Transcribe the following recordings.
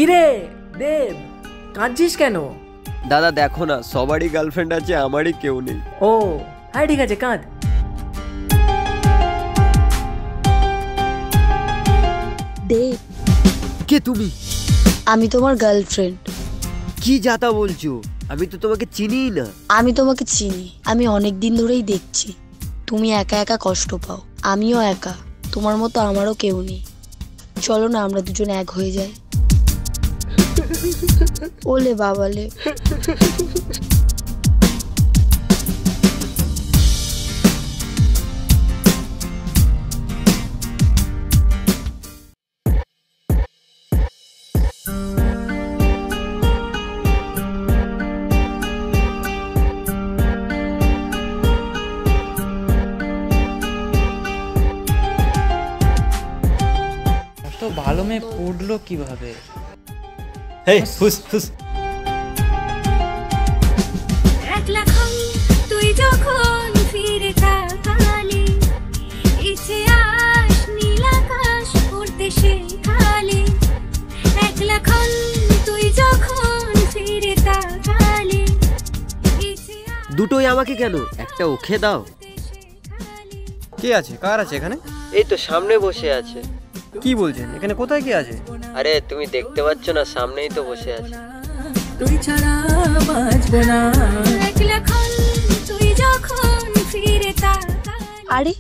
কিরে দেব, কাঁদছিস কেন? দাদা দেখো না, সবারই গার্লফ্রেন্ড আছে, আমারই কেউ নেই। ও হ্যাঁ ঠিক আছে, কাঁদ। দেব, কে তুমি? আমি তোমার গার্লফ্রেন্ড। কি যাতা বলছো? আমি তো তোমাকে চিনিই না। আমি তোমাকে চিনি, আমি অনেক দিন ধরেই দেখছি তুমি একা একা কষ্ট পাও, আমিও একা, তোমার মতো আমারও কেউ নেই। চলো না আমরা দুজন এক হয়ে যাই। ওলে বাবালে। তো ভালো মেয়ে পড়লো কিভাবে? হেই ফুস ফুস। একলা তুই যখন ফিরে তাকালি, ইচ্ছে আস নীল আকাশ পড়তে শেখালি। একলা তুই যখন ফিরে তাকালি, দুটোই আমাকে কেন, একটা ওকে দাও। কে আছে, কার আছে এখানে? এই তো সামনে বসে আছে। কি বলছেন, এখানে কোথায় কি আছে? আরে তুমি দেখতে পাচ্ছ না, সামনেই তো বসে আছে। তুই ছাড়া বাঁচবো না। একলা তুই যখন ফিরে তাকালি। আরে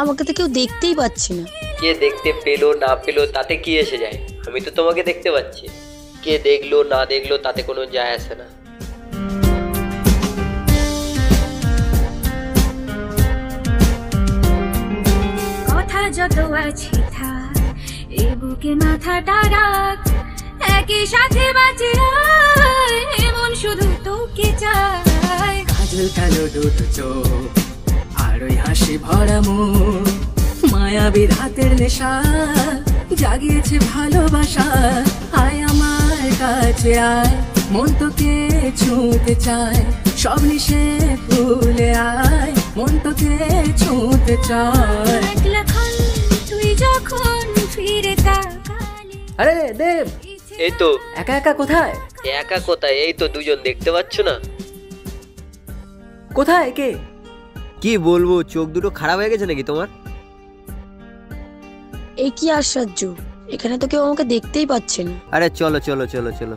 আমাকে তো কেউ দেখতেই পাচ্ছি না। কে দেখতে পেলো না পেলো তাতে কি এসে যায়? আমি তো তোমাকে দেখতে পাচ্ছি। কে দেখলো না দেখলো তাতে কোনো যায় আসে না। কথা যত আছে থাক, এ বুকে মাথাটা রাখ, একই সাথে বাঁচে এমন শুধু তোকে চাই। কাজল কালো দুটো চোখ আর ওই হাসি ভরা মুখ, মায়াবী রাতের নেশা জাগিয়েছে ভালোবাসা। আয় আমার কাছে আয়, মন তোকে ছুঁতে চায়, সব নিশে ভুলে আয়, মন তোকে ছুঁতে চায়। একলা তুই যখন ফিরে তাকালি। আরে দেব, এই তো। একা একা কোথায়? একা কোথায়, এই তো দুজন, দেখতে পাচ্ছ না? কোথায় কে? কি বলবো, চোখ দুটো খারাপ হয়ে গেছে নাকি তোমার? এই কি আশ্চর্য, এখানে তো কেউ আমাকে দেখতেই পাচ্ছে না। আরে চলো চলো চলো চলো।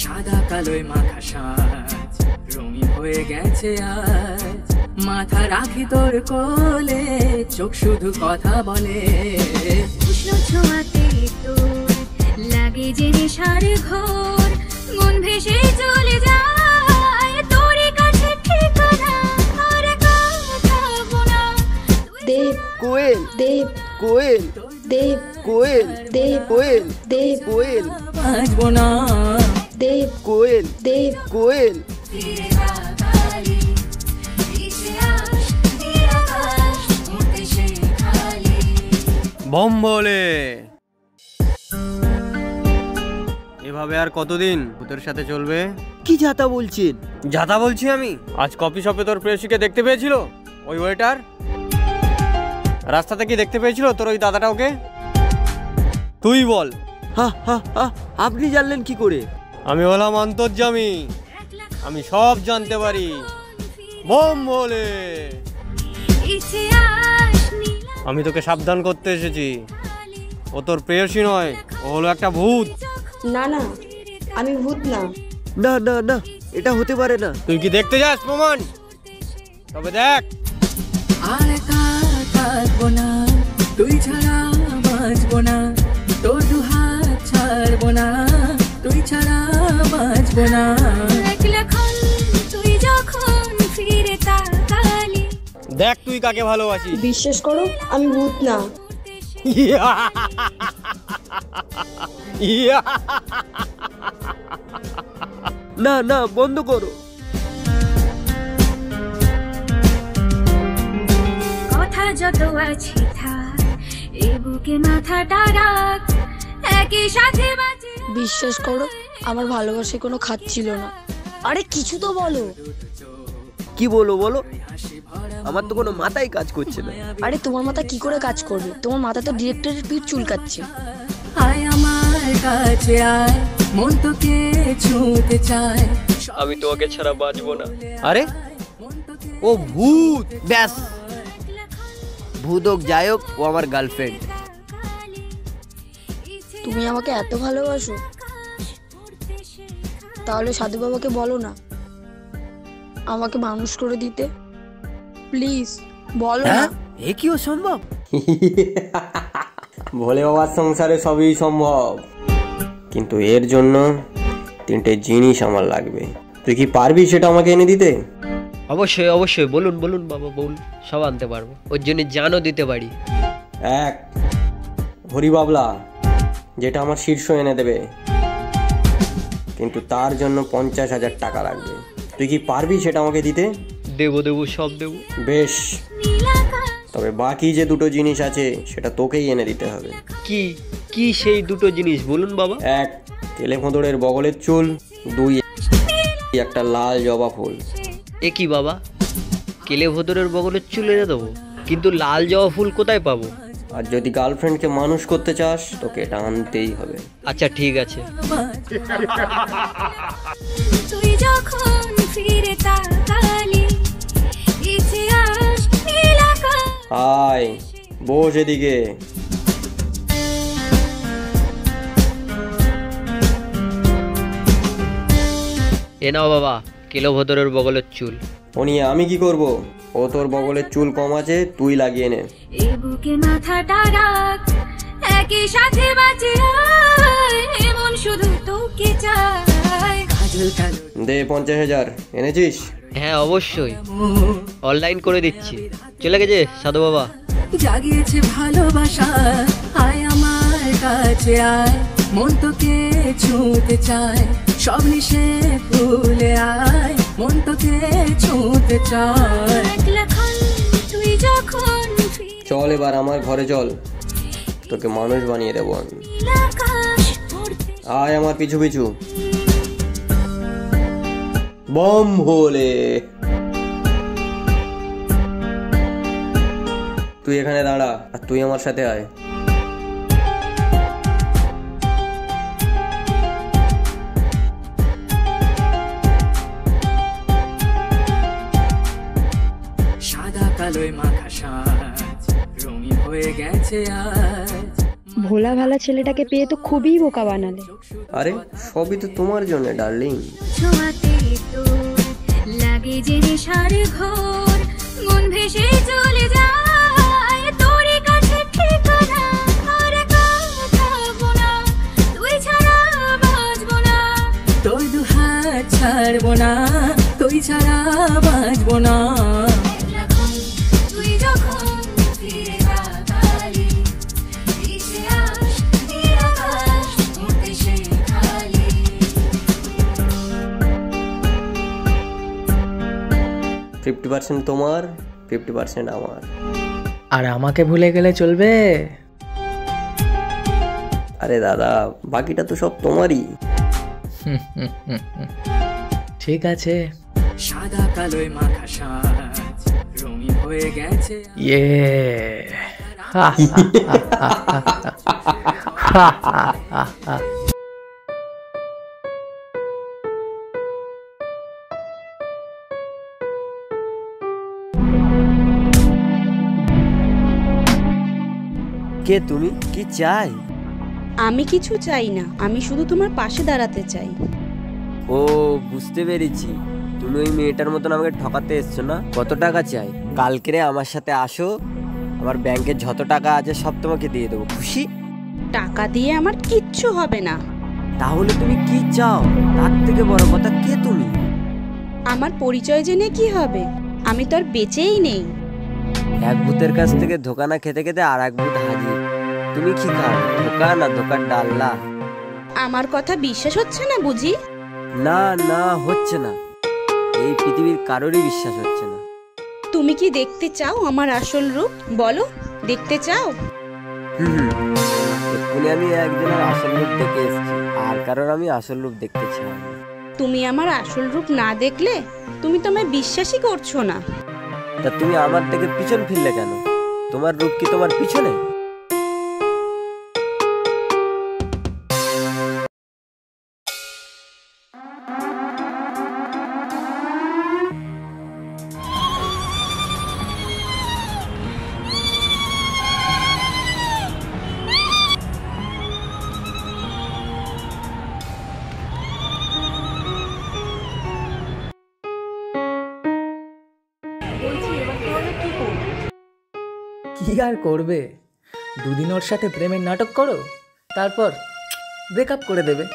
সাদা কালোয় মাখা সাজ রঙিন হয়ে গেছে আজ, মাথা রাখি তোর কোলে, চোখ শুধু কথা বলে। উষ্ণ ছোঁয়াতে তোর লাগে যে নেশার ঘোর, মন ভেসে চলে যায় তোর কাছে ঠিকানা, আর কথা বলা। দেব, কোয়েল, দেব, কোয়েল, দেব, কোয়েল, দেব, কোয়েল, দেব, কোয়েল, বাঁচবো না। দেব, কোয়েল, দেব, কোয়েল। ফিরে তাকালি, ইচ্ছে আস নীল আকাশ পড়তে শেখালি। বম বলে। এভাবে আর কতদিন ভূতের সাথে চলবে? কি যাতা বলছেন? যাতা বলছি আমি। আজ কফি শপে তোর প্রেয়সীকে দেখতে পেয়েছিল ওই ওয়েটার, রাস্তাতে কি দেখতে পেয়েছিল তোর ওই দাদাটা ওকে? তুই বল। হা হা হা, আপনি জানলেন কি করে? আমি হলাম অন্তর্যামী, আমি সব জানতে পারি। বম বলে। ইচ্ছে আস নীল আমি তোকে সাবধান করতে এসেছি, ও তোর প্রেয়সী নয়, ও হলো একটা ভূত। না না, আমি ভূত না। না না না, এটা হতে পারে না। তুই কি দেখতে যাস প্রমাণ? তবে দেখ। আর একা থাকবো না, তুই ছাড়া বাঁচবো না, তোর দু হাত ছাড়বো না, তুই ছাড়া বাঁচবো না। একলা তুই যখন ফিরে তাকালি। দেখ তুই কাকে ভালোবাসিস। বিশ্বাস করো আমি ভূত না। না না, বন্ধ করো। কথা যত আছে থাক, এ বুকে মাথাটা রাখ, একই সাথে বাঁচে। বিশ্বাস করো আমার ভালোবাসায় কোনো খাত ছিল না। আরে কিছু তো বলো। কি বলো বলো? আমার তো কোনো মাথায় কাজ করছে না। আরে তোমার মাথা কি করে কাজ করবে? তোমার মাথা তো ডিরেক্টরের পিঠ চুলকাচ্ছে। আয় আমার কাছে আয়, মন তোকে ছুঁতে চায়। আমি তোমাকে ছাড়া বাঁচবো না। আরে ও ভূত! ব্যাস, ভূত হোক যাই হোক, ও আমার গার্লফ্রেন্ড। তুমি আমাকে এত ভালোবাসো, তাহলে সাধু বাবাকে বলো না আমাকে মানুষ করে দিতে, প্লিজ বলো না। এ কি অসম্ভব? ভোলে বাবার সংসারে সবই সম্ভব, কিন্তু এর জন্য 3টে জিনিস আমার লাগবে। তুই কি পারবি সেটা আমাকে এনে দিতে? অবশ্যই অবশ্যই, বলুন বলুন বাবা, বলুন, সব আনতে পারবো। ওর জন্য জানও দিতে পারি। 1 হরি বাবলা, যেটা আমার শীর্ষ এনে দেবে, কিন্তু তার জন্য 50,000 টাকা লাগবে। তুই কি পারবি সেটা আমাকে দিতে? দেবো দেবো, সব দেবো। বেশ, তবে বাকি যে 2টো জিনিস আছে সেটা তোকেই এনে দিতে হবে। কি কি সেই 2টো জিনিস বলুন বাবা? 1 কেলে ভোঁদরের বগলের চুল, 2 একটা লাল জবা ফুল। এ কি বাবা, কেলে ভোদরের বগলের চুল এনে দেবো, কিন্তু লাল জবা ফুল কোথায় পাবো? আর যদি গার্লফ্রেন্ডকে মানুষ করতে চাস তোকে এটা আনতেই হবে। আচ্ছা ঠিক আছে। তুই যখন ফিরে তাকালি ইতিহাস নীলাকা আয় বস এদিকে। এ নাও বাবা, কেলো ভোদরের বগলের চুল। ও নিয়ে আমি কি করব? ও তোর বগলের চুল কম আছে, তুই লাগিয়ে নে। এ বুকে মাথাটা রাখ, একই সাথে বাঁচে আয়, এমন শুধু তোকে চাই। কাজল কালো দে 50,000। এনেছিস? হ্যাঁ অবশ্যই, অনলাইন করে দিচ্ছি। চলে গেছে সাধু বাবা। জাগিয়েছে ভালোবাসা, আয় আমার কাছে আয়, মন তোকে ছুঁতে চায়। সব নিশে ভুলে আয়, মন তোকে ছুঁতে চায়। একলাখন তুই যখন ফিরে চল এবার আমার ঘরে চল, তোকে মানুষ বানিয়ে দেবো আমি। আকাশ উড়তে আয় আমার পিছু পিছু। বম ভোলে, তুই এখানে দাঁড়া আর তুই আমার সাথে আয়। সাদা কালোয় মাখা সাজ, রঙিন হয়ে গেছে আজ। ভোলা ভালা ছেলেটাকে পেয়ে তো খুবই বোকা বানালে। আরে সবই তো তোমার জন্য ডার্লিং। ছোঁয়াতে তোর লাগে যে নেশার ঘোর, মন ভেসে চলে যায় তোর কাছে ঠিকানা। আর থাকবো না, তুই ছাড়া বাঁচবো না। তোর দুহাত ছাড়বো না, তুই ছাড়া বাঁচবো না। একলাখন তুই যখন ফিরে তাকালি ইতিহাস নীলাকাশ উড়তে শেখালি। 50% তোমার, 50% আমার। আর আমাকে ভুলে গেলে চলবে? আরে দাদা, বাকিটা তো সব তোমারই। ঠিক আছে। সাদা কালোয় মাখা সাজ, রঙিন হয়ে গেছে ইয়ে কে তুমি? কি চাই? আমি কিছু চাই না, আমি শুধু তোমার পাশে দাঁড়াতে চাই। ও বুঝতে পেরেছি, তুমি ওই মেয়েটার মতন আমাকে ঠকাতে এসছো না? কত টাকা চাই? কালকে আমার সাথে আসো, আমার ব্যাংকে যত টাকা আছে সব তোমাকে দিয়ে দেবো। খুশি? টাকা দিয়ে আমার কিচ্ছু হবে না। তাহলে তুমি কি চাও? তার থেকে বড় কথা, কে তুমি? আমার পরিচয় জেনে কি হবে? আমি তো আর বেঁচেই নেই। এক ভূতের কাছ থেকে ধোকা না খেতে খেতে আর এক ভূত হাজির। তুমি কি খাও, ধোকা না ধোকার ডাল্লা? আমার কথা বিশ্বাস হচ্ছে না বুঝি? না না, হচ্ছে না, এই পৃথিবীর কারোরই বিশ্বাস হচ্ছে না। তুমি কি দেখতে চাও আমার আসল রূপ? বলো, দেখতে চাও? এক্ষুনি আমি একজনের আসল রূপ দেখে এসেছি, আর কারোর আমি আসল রূপ দেখতে চাই না। তুমি আমার আসল রূপ না দেখলে তুমি তো আমায় বিশ্বাসই করছো না। তা তুমি আমার থেকে পিছন ফিরলে কেন? তোমার রূপ কি তোমার পিছনে? কি আর করবে, দুদিন ওর সাথে প্রেমের নাটক করো, তারপর ব্রেকআপ করে দেবে।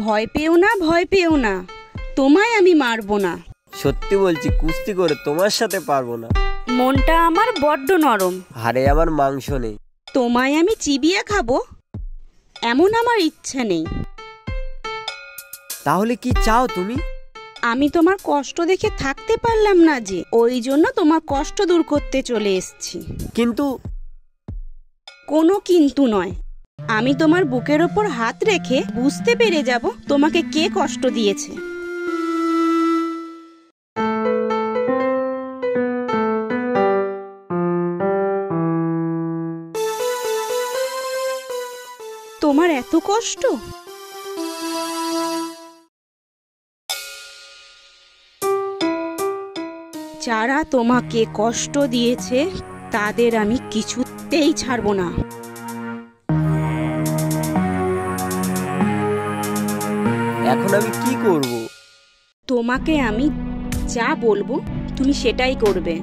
ভয় পেও না, ভয় পেও না, তোমায় আমি মারবো না। সত্যি বলছি, কুস্তি করে তোমার সাথে পারবো না। মনটা আমার বড্ড নরম, হাড়ে আমার মাংস নেই। তোমায় আমি চিবিয়ে খাবো এমন আমার ইচ্ছা নেই। তাহলে কি চাও তুমি? আমি তোমার কষ্ট দেখে থাকতে পারলাম না যে, ওই জন্য তোমার কষ্ট দূর করতে চলে এসেছি। কিন্তু কোনো কিন্তু নয়, আমি তোমার বুকের ওপর হাত রেখে বুঝতে পেরে যাব তোমাকে কে কষ্ট দিয়েছে। তোমার এত কষ্ট? যারা তোমাকে কষ্ট দিয়েছে তাদের আমি কিছুতেই ছাড়বো না। এখন আমি কি করব? তোমাকে আমি যা বলবো তুমি সেটাই করবে।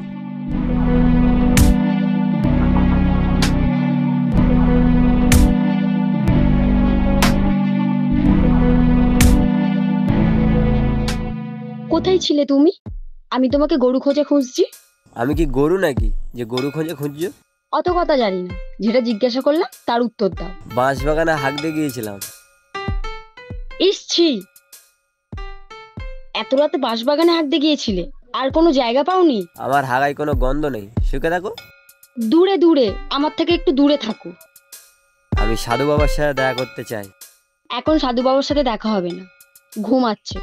কোথায় ছিলে তুমি? আমি তোমাকে গরু খোঁজে খুঁজছি। আমি কি গরু নাকি যে গরু খোঁজে খুঁজছো? অত কথা জানি না, যেটা জিজ্ঞাসা করলাম তার উত্তর দাও। বাঁশবাগানে হাঁকতে গিয়েছিলাম। ইসছি, এত রাতে বাঁশবাগানে হাঁকতে গিয়েছিলে? আর কোনো জায়গা পাওনি? আমার হাগায় কোনো গন্ধ নেই, শুকে থাকো। দূরে দূরে, আমার থেকে একটু দূরে থাকো। আমি সাধু বাবার সাথে দেখা করতে চাই। এখন সাধু বাবার সাথে দেখা হবে না, ঘুমাচ্ছে।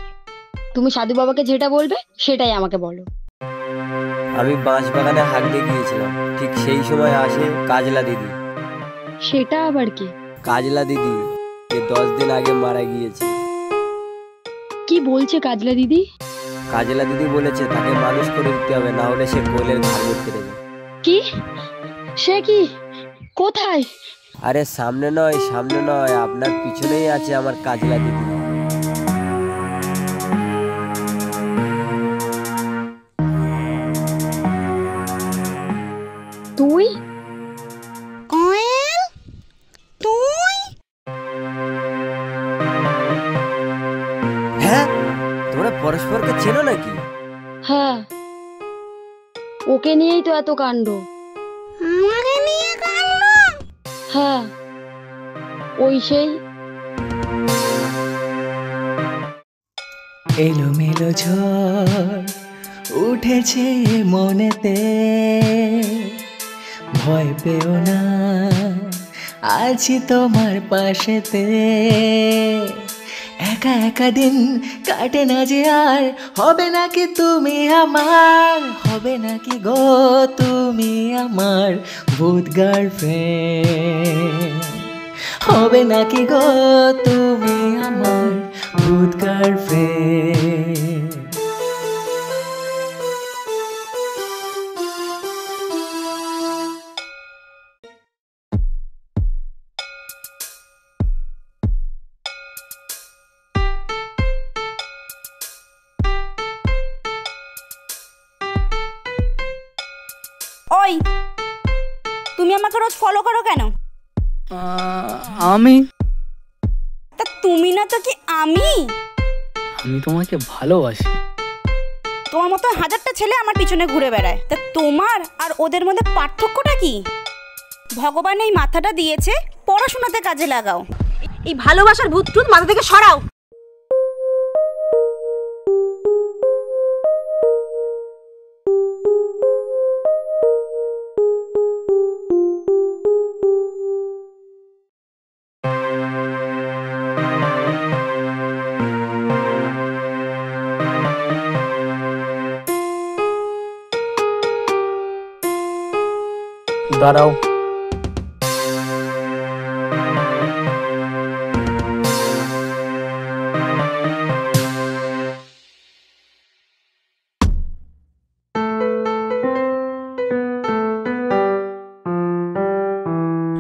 তুমি সাধু বাবাকে যেটা বলবে সেটাই আমাকে বলো। আমি বাঁশবাগানে হাঁকতে গিয়েছিলাম, ঠিক সেই সময় আসে কাজলা দিদি। সেটা আবার কি? কাজলা দিদি যে 10 দিন আগে মারা গিয়েছে। কি বলছে কাজলা দিদি? কাজলা দিদি বলেছে তাকে মানুষ করে দিতে হবে, না হলে সে কোলের ঘাড় করতে দেবে। কি? সে কি? কোথায়? আরে সামনে নয়, সামনে নয়, আপনার পিছনেই আছে আমার কাজলা দিদি। তুই? কোয়েল, তুই? হ্যাঁ, তোমরা পরস্পরকে চেনো নাকি? হ্যাঁ, ওকে নিয়েই তো এত কাণ্ড। আমাকে নিয়ে কান্দ? হ্যাঁ, ওই সেই। এলোমেলো ঝড় উঠেছে মনেতে, ভয় পেও না, আছি তোমার পাশেতে। একা একা দিন কাটে না যে আর, হবে নাকি তুমি আমার, হবে নাকি গো তুমি আমার ভূত গার্লফ্রেন্ড, হবে নাকি গো তুমি আমার ভূত গার্লফ্রেন্ড। ওই, তুমি আমাকে রোজ ফলো করো কেন? আমি তা তুমি না তো কি আমি? আমি তোমাকে ভালোবাসি। তোমার মতো হাজারটা ছেলে আমার পিছনে ঘুরে বেড়ায়, তা তোমার আর ওদের মধ্যে পার্থক্যটা কি? ভগবান এই মাথাটা দিয়েছে, পড়াশোনাতে কাজে লাগাও। এই ভালোবাসার ভূত টুত মাথা থেকে সরাও। দাঁড়াও।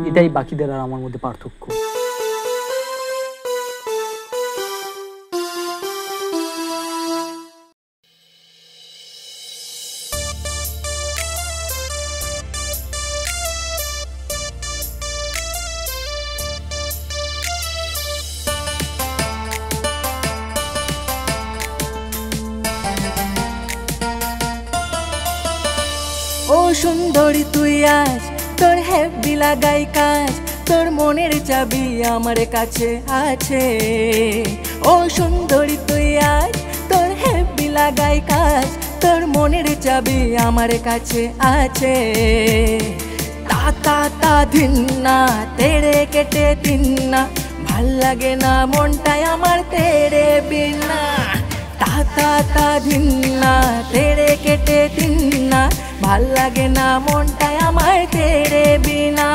এটাই বাকিদের আর আমার মধ্যে পার্থক্য। ও সুন্দরী তুই আজ তোর হেব্বি লাগাই কাজ, তোর মনের চাবি আমার কাছে আছে। ও সুন্দরী তুই আজ তোর হেব্বি লাগাই কাজ, তোর মনের চাবি আমার কাছে আছে। তা তা তা ধিন্না তেরে কেটে দিন্না, ভাল লাগে না মনটাই আমার তেরে বিনা। তা তা তা ধিন্না তেরে কেটে দিন্না, ভাল লাগে না মনটাই আমার তেরে বিনা।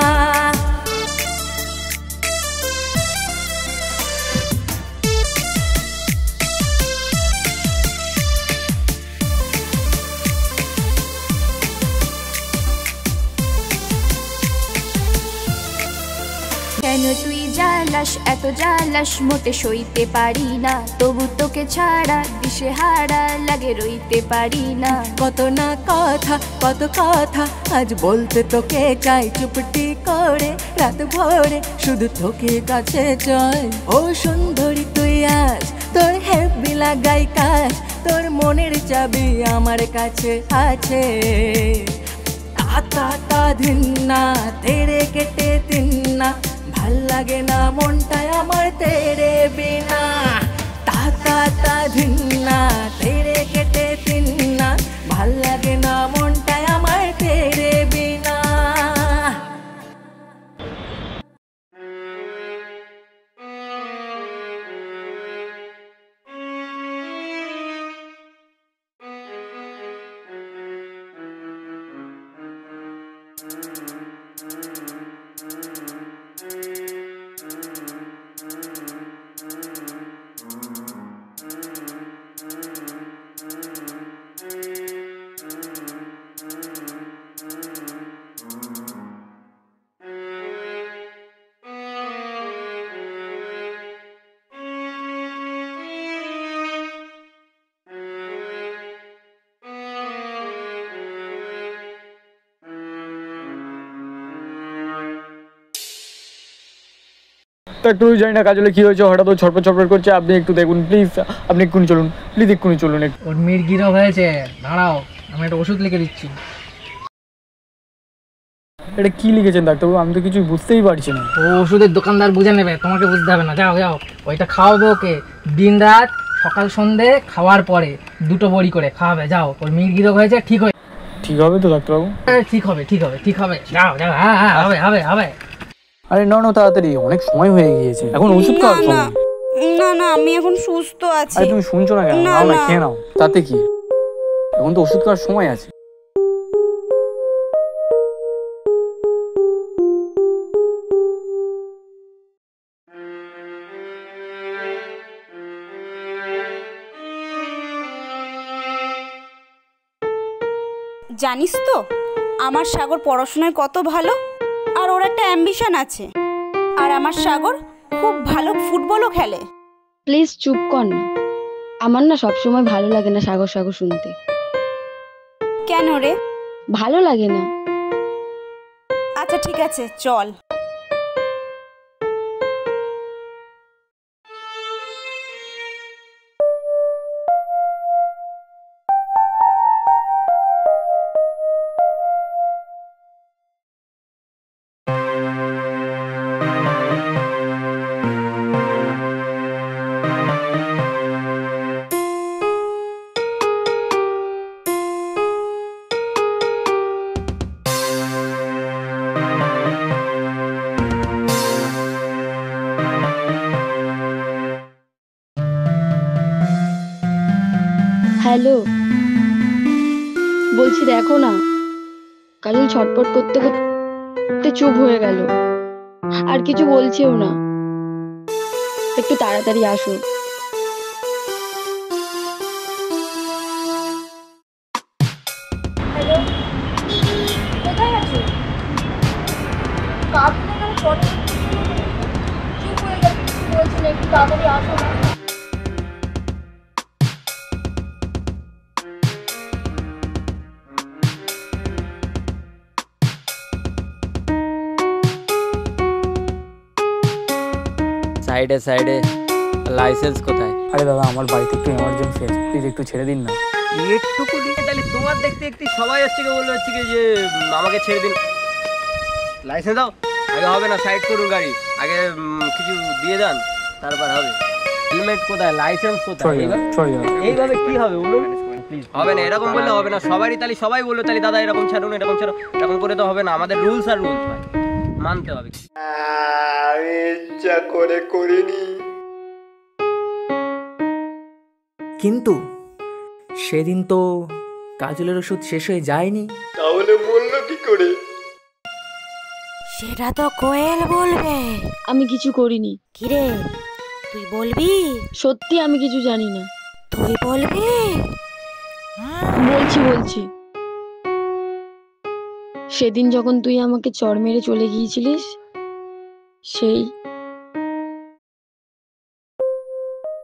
কেন তুই জ্বালাস এত জ্বালাস, মোটে সইতে পারি না, তবু তোকে ছাড়া দিশে হারা লাগে রইতে পারি না। কত না কথা কত কথা আজ বলতে তোকে চাই, চুপটি করে রাত ভরে শুধু তোকে কাছে চাই। ও সুন্দরী তুই আজ তোর হেব্বি লাগাই কাজ, তোর মনের চাবি আমার কাছে আছে। তা তা তা ধিন্না তেরে কেটে দিন্না, ভাল লাগে না মনটাই আমার তেরে বিনা। তা তা তা ধিন্না তেরে কেটে দিন্না, ভাল লাগে না মনটাই আমার তেরে বিনা। তো একটু জানি না কাজলে কি হয়েছে, হঠাৎ ও ছটপট ছটপট করছে। আপনি একটু দেখুন প্লিজ, আপনি এক্ষুনি চলুন, প্লিজ এক্ষুনি চলুন। ওর মির্গিরো হয়েছে, দাঁড়াও আমি একটা ওষুধ লিখে দিচ্ছি। এটা কি লিখেছেন ডাক্তারবাবু? আমি তো কিছু বুঝতেই পারছি না। ও ওষুধের দোকানদার বুঝে নেবে, তোমাকে বুঝতে হবে না। যাও যাও, ওইটা খাওয়াবে ওকে দিন রাত, সকাল সন্ধে খাওয়ার পরে 2টো বড়ি করে খাওয়াবে। যাও, ওর মির্গি রোগ হয়েছে, ঠিক হয়ে ঠিক হবে তো ডাক্তারবাবু? ঠিক হবে ঠিক হবে ঠিক হবে, যাও যাও। হ্যাঁ হ্যাঁ হবে হবে হবে। আরে না না তাড়াতাড়ি, অনেক সময় হয়ে গিয়েছে, এখন ওষুধ খাওয়ার সময়। না না, আমি এখন সুস্থ আছি। আরে তুমি শুনছো না কেন? না, নাও না, না। খেয়ে নাও, তাতে কি, এখন তো ওষুধ খাওয়ার সময় আছে। জানিস তো আমার সাগর পড়াশোনায় কত ভালো, আর ওর একটা অ্যাম্বিশন আছে। আর আমার সাগর খুব ভালো ফুটবলও খেলে। প্লিজ চুপ কর না, আমার না সবসময় ভালো লাগে না সাগর সাগর শুনতে। কেন রে? ভালো লাগে না। আচ্ছা ঠিক আছে, চল। বলছি দেখো না। কাজল ছটপট করতে করতে চুপ হয়ে গেল, আর কিছু বলছেও না। একটু তাড়াতাড়ি আসো। হ্যালো, কোথায় আছো? কাজল এখানে পড়ে চুপ হয়ে গেছে, কিছু বলছি না, একটু তাড়াতাড়ি আসো না। সাইডে সাইডে। লাইসেন্স কোথায়? আরে দাদা, আমার বাড়িতে একটু এমার্জেন্সি আছে, প্লিজ একটু ছেড়ে দিন না। একটুকু দিকে তাহলে তোমার দেখতে দেখতে সবাই হচ্ছে কি বললো হচ্ছে কি যে আমাকে ছেড়ে দিন। লাইসেন্স দাও। আগে হবে না, সাইড করুন গাড়ি, আগে কিছু দিয়ে যান, তারপর হবে। হেলমেট কোথায়? লাইসেন্স কোথায়? এইভাবে কি হবে বলুন? হবে না, এরকম বললে হবে না। সবারই তাহলে সবাই বললো তাহলে দাদা এরকম ছাড়ুন, এরকম ছাড়ুন, এরকম করে তো হবে না। আমাদের রুলস আর রুলস ভাই, মানতে হবে। আমি ইচ্ছা করে করিনি। কিন্তু সেদিন তো কাজলের ওষুধ শেষ হয়ে যায়নি। তাহলে বললো কি করে? সেটা তো কোয়েল বলবে। আমি কিছু করিনি। কিরে, তুই বলবি? সত্যি আমি কিছু জানি না। তুই বলবি? বলছি। সেদিন যখন তুই আমাকে চড় মেরে চলে গিয়েছিলিস, সেই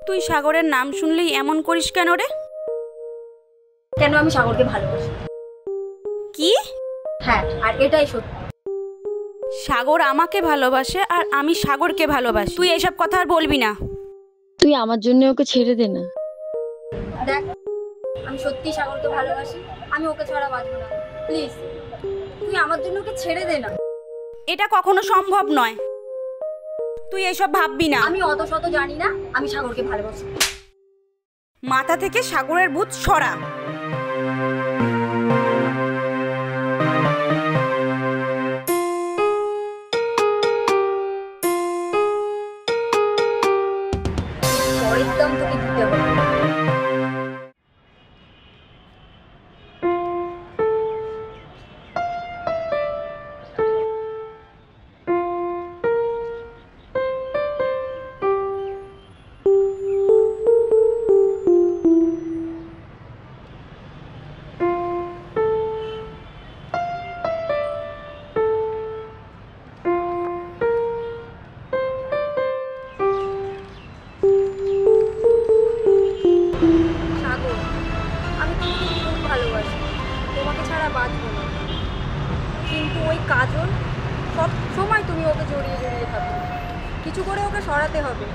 তুই সাগরের নাম শুনলেই এমন করিস কেন রে? কেন? আমি সাগরকে ভালোবাসি। কি? হ্যাঁ, আর এটাই সত্যি। সাগর আমাকে ভালোবাসে আর আমি সাগরকে ভালোবাসি। তুই এসব কথা আর বলবি না। তুই আমার জন্য ওকে ছেড়ে দে না। দেখ, আমি সত্যি সাগরকে ভালোবাসি, আমি ওকে ছাড়া বাঁচবো না। প্লিজ তুই আমার জন্য ওকে ছেড়ে দে না। এটা কখনো সম্ভব নয়, তুই এসব ভাববি না। আমি অত শত জানি না, আমি সাগরকে ভালোবাসি। মাথা থেকে সাগরের ভূত সরা। পরের দাম তোকে দিতে হবে। সাগর, আমি তোমাকে খুব ভালোবাসি, তোমাকে ছাড়া বাঁচবো না। কিন্তু ওই কাজল, সব সময় তুমি ওকে জড়িয়ে জড়িয়ে থাকো। কিছু করে ওকে সরাতে হবে,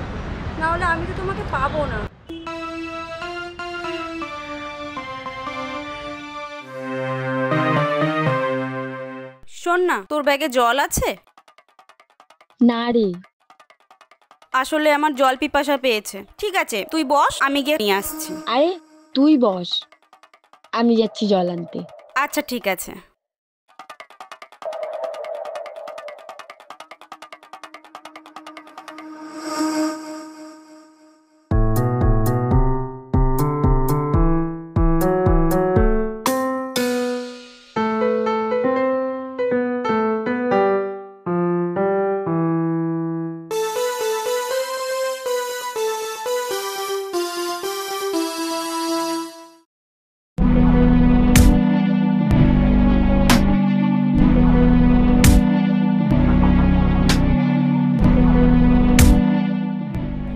না হলে আমি তো তোমাকে পাবো না। শোন না, তোর ব্যাগে জল আছে? না রে। আসলে আমার জল পিপাসা পেয়েছে। ঠিক আছে, তুই বস, আমি গিয়ে নিয়ে আসছি। আরে তুই বস, আমি যাচ্ছি জল আনতে। আচ্ছা ঠিক আছে।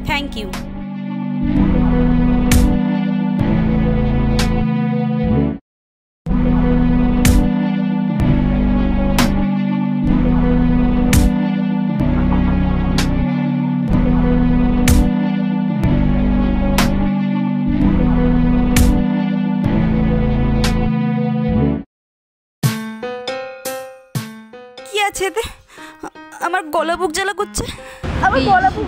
Thank you. কি আছে এতে? আমার গলা বুক জ্বালা করছে। আমার গলা বুক।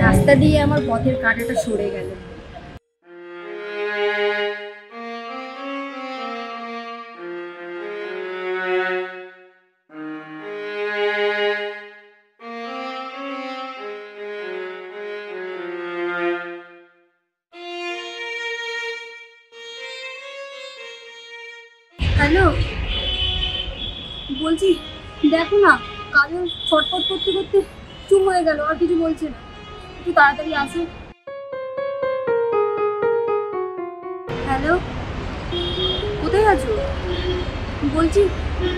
রাস্তা দিয়ে আমার পথের কাঁটাটা সরে গেল। হ্যালো, বলছি দেখো না, কাজল ছটফট করতে করতে চুপ হয়ে গেল, আর কিছু বলছে না। একটু তাড়াতাড়ি আসো। হ্যালো, কোথায় আছো? বলছি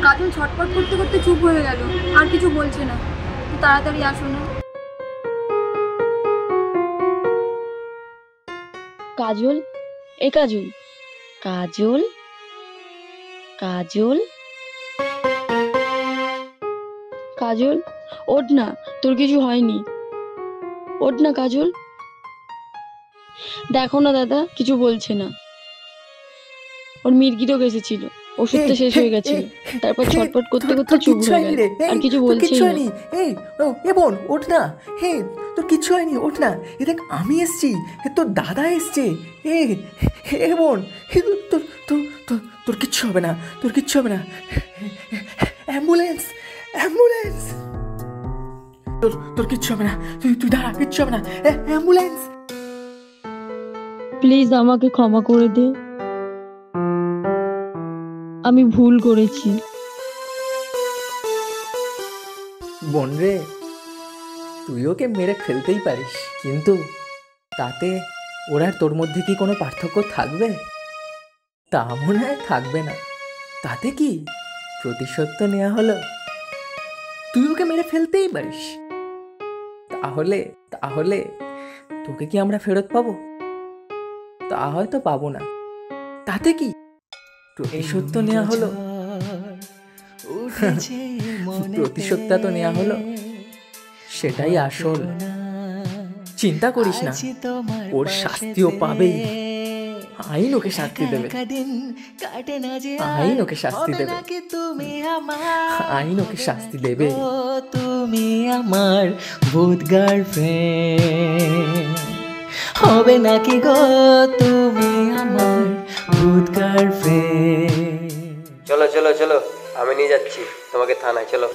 কাজল ছটফট করতে করতে চুপ হয়ে গেল, আর কিছু বলছে না। একটু তাড়াতাড়ি আসো না। কাজল, এ কাজল, কাজল, কাজল, কাজল, ওঠ না, তোর কিছু হয়নি, ওঠ না কাজল। দেখো না দাদা, কিছু বলছে না। ওর মির্গিরোগ এসেছিল, ওষুধটা শেষ হয়ে গেছিল, তারপর ছটফট করতে করতে চুপ হয়ে গেল, আর কিছু বলছেই না। এ বোন, ওঠ না। হে, তোর কিচ্ছু হয়নি, ওঠ না। এ দেখ, আমি এসছি, তোর দাদা এসছে। এ বোন, তোর তোর তোর তোর কিচ্ছু হবে না, তোর কিচ্ছু হবে না। Ambulance, ambulance. তোর কিচ্ছু হবে না, তুই দাঁড়া, কিচ্ছু হবে না। অ্যাম্বুলেন্স। প্লিজ আমাকে ক্ষমা করে দে, আমি ভুল করেছি। বোন রে, তুই ওকে মেরে ফেলতেই পারিস, কিন্তু তাতে ওর আর তোর মধ্যে কি কোনো পার্থক্য থাকবে? তা মনে হয় থাকবে না। তাতে কি, প্রতিশোধ তো নেওয়া হলো। তুই ওকে মেরে ফেলতেই পারিস, তাহলে তাহলে তোকে কি আমরা ফেরত পাবো? তা হয়তো পাবো না। তাতে কি, প্রতিশোধ তো নেওয়া হলো। প্রতিশোধটা তো নেওয়া হলো, সেটাই আসল। চিন্তা করিস না, ওর শাস্তিও পাবেই। আইন ওকে শাস্তি দেবে, আইন ওকে শাস্তি দেবে, আইন ওকে শাস্তি দেবে। তুমি আমার ভূত গার্লফ্রেন্ড হবে নাকি গো? তুমি আমার ভূত গার্লফ্রেন্ড। চলো চলো চলো, আমি নিয়ে যাচ্ছি তোমাকে থানায়, চলো।